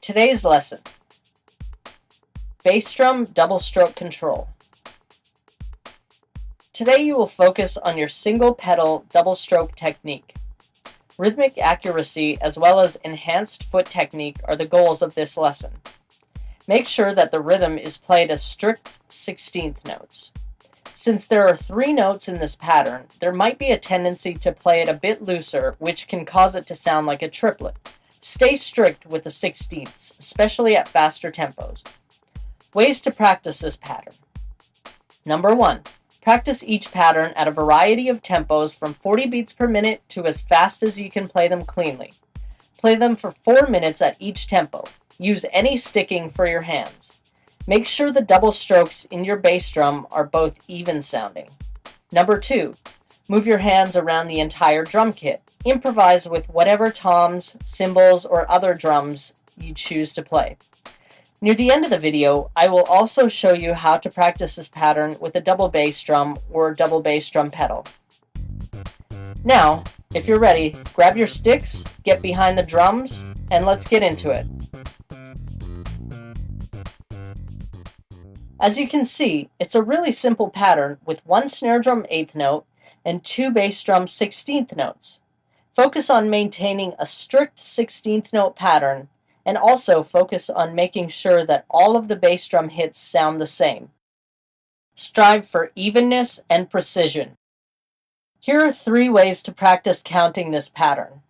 Today's lesson: bass drum double stroke control. Today you will focus on your single pedal double stroke technique. Rhythmic accuracy as well as enhanced foot technique are the goals of this lesson. Make sure that the rhythm is played as strict 16th notes. Since there are 3 notes in this pattern, there might be a tendency to play it a bit looser, which can cause it to sound like a triplet. Stay strict with the 16ths, especially at faster tempos. Ways to practice this pattern. Number 1. Practice each pattern at a variety of tempos from 40 beats per minute to as fast as you can play them cleanly. Play them for 4 minutes at each tempo. Use any sticking for your hands. Make sure the double strokes in your bass drum are both even sounding. Number 2. Move your hands around the entire drum kit. Improvise with whatever toms, cymbals, or other drums you choose to play. Near the end of the video, I will also show you how to practice this pattern with a double bass drum or double bass drum pedal. Now, if you're ready, grab your sticks, get behind the drums, and let's get into it. As you can see, it's a really simple pattern with 1 snare drum 8th note and 2 bass drum 16th notes. Focus on maintaining a strict 16th note pattern, and also focus on making sure that all of the bass drum hits sound the same. Strive for evenness and precision. Here are 3 ways to practice counting this pattern.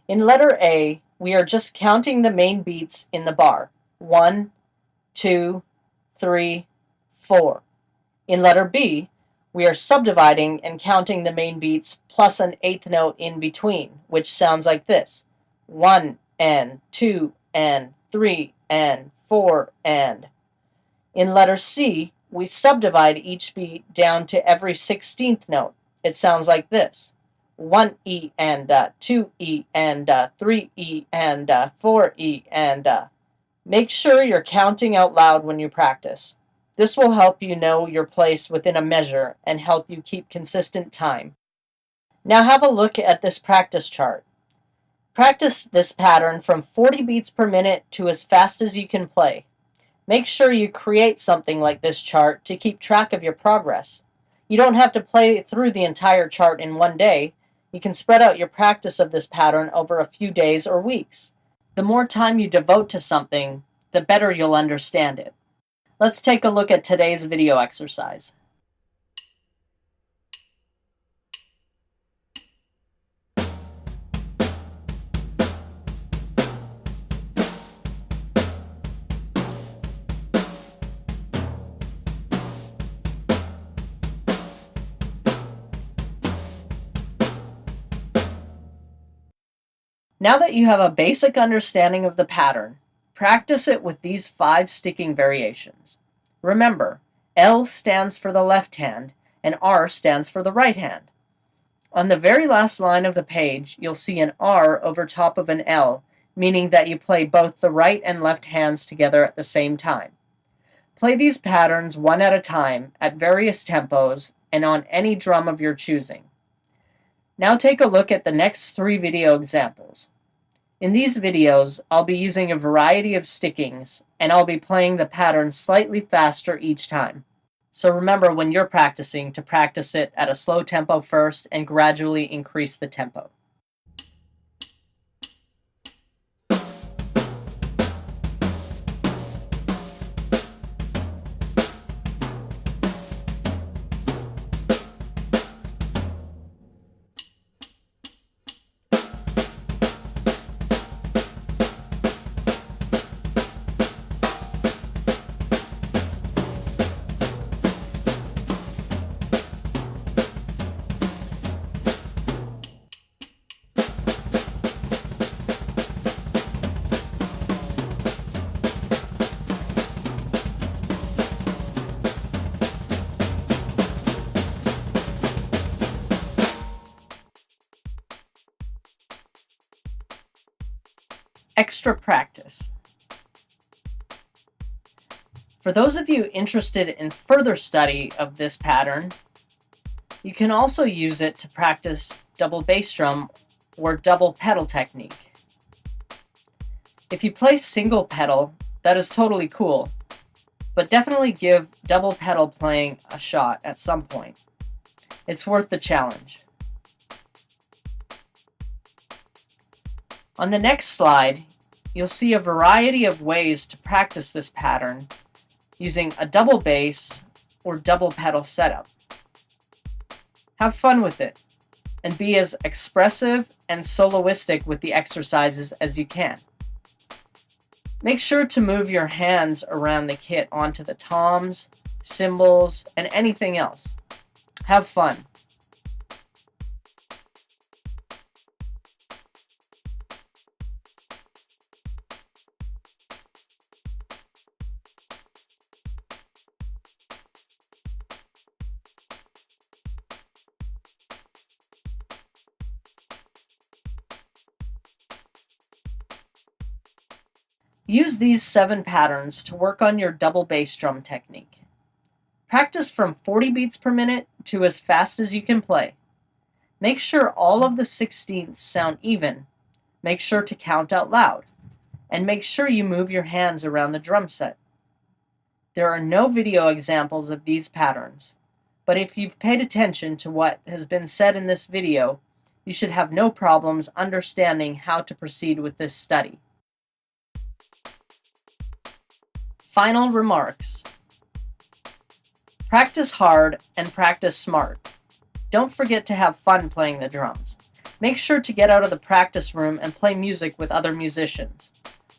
In letter A, we are just counting the main beats in the bar. 1, 2, 3, 4. In letter B, we are subdividing and counting the main beats plus an 8th note in between, which sounds like this: 1 and 2 and 3 and 4 and. In letter C, we subdivide each beat down to every 16th note. It sounds like this: 1 E and 2 E and 3 E and 4 E and. Make sure you're counting out loud when you practice. This will help you know your place within a measure and help you keep consistent time. Now have a look at this practice chart. Practice this pattern from 40 beats per minute to as fast as you can play. Make sure you create something like this chart to keep track of your progress. You don't have to play through the entire chart in one day. You can spread out your practice of this pattern over a few days or weeks. The more time you devote to something, the better you'll understand it. Let's take a look at today's video exercise. Now that you have a basic understanding of the pattern, practice it with these 5 sticking variations. Remember, L stands for the left hand and R stands for the right hand. On the very last line of the page, you'll see an R over top of an L, meaning that you play both the right and left hands together at the same time. Play these patterns one at a time at various tempos and on any drum of your choosing. Now take a look at the next 3 video examples. In these videos, I'll be using a variety of stickings, and I'll be playing the pattern slightly faster each time. So remember when you're practicing to practice it at a slow tempo first and gradually increase the tempo. Extra practice. For those of you interested in further study of this pattern, you can also use it to practice double bass drum or double pedal technique. If you play single pedal, that is totally cool, but definitely give double pedal playing a shot at some point. It's worth the challenge. On the next slide, you'll see a variety of ways to practice this pattern using a double bass or double pedal setup. Have fun with it and be as expressive and soloistic with the exercises as you can. Make sure to move your hands around the kit onto the toms, cymbals, and anything else. Have fun. Use these 7 patterns to work on your double bass drum technique. Practice from 40 beats per minute to as fast as you can play. Make sure all of the 16ths sound even. Make sure to count out loud. And make sure you move your hands around the drum set. There are no video examples of these patterns, but if you've paid attention to what has been said in this video, you should have no problems understanding how to proceed with this study. Final remarks. Practice hard and practice smart. Don't forget to have fun playing the drums. Make sure to get out of the practice room and play music with other musicians.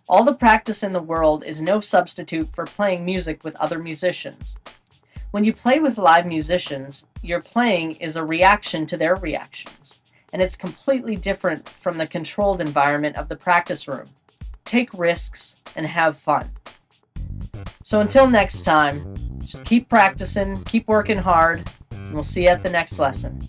All the practice in the world is no substitute for playing music with other musicians. When you play with live musicians, your playing is a reaction to their reactions, and it's completely different from the controlled environment of the practice room. Take risks and have fun. So until next time, just keep practicing, keep working hard, and we'll see you at the next lesson.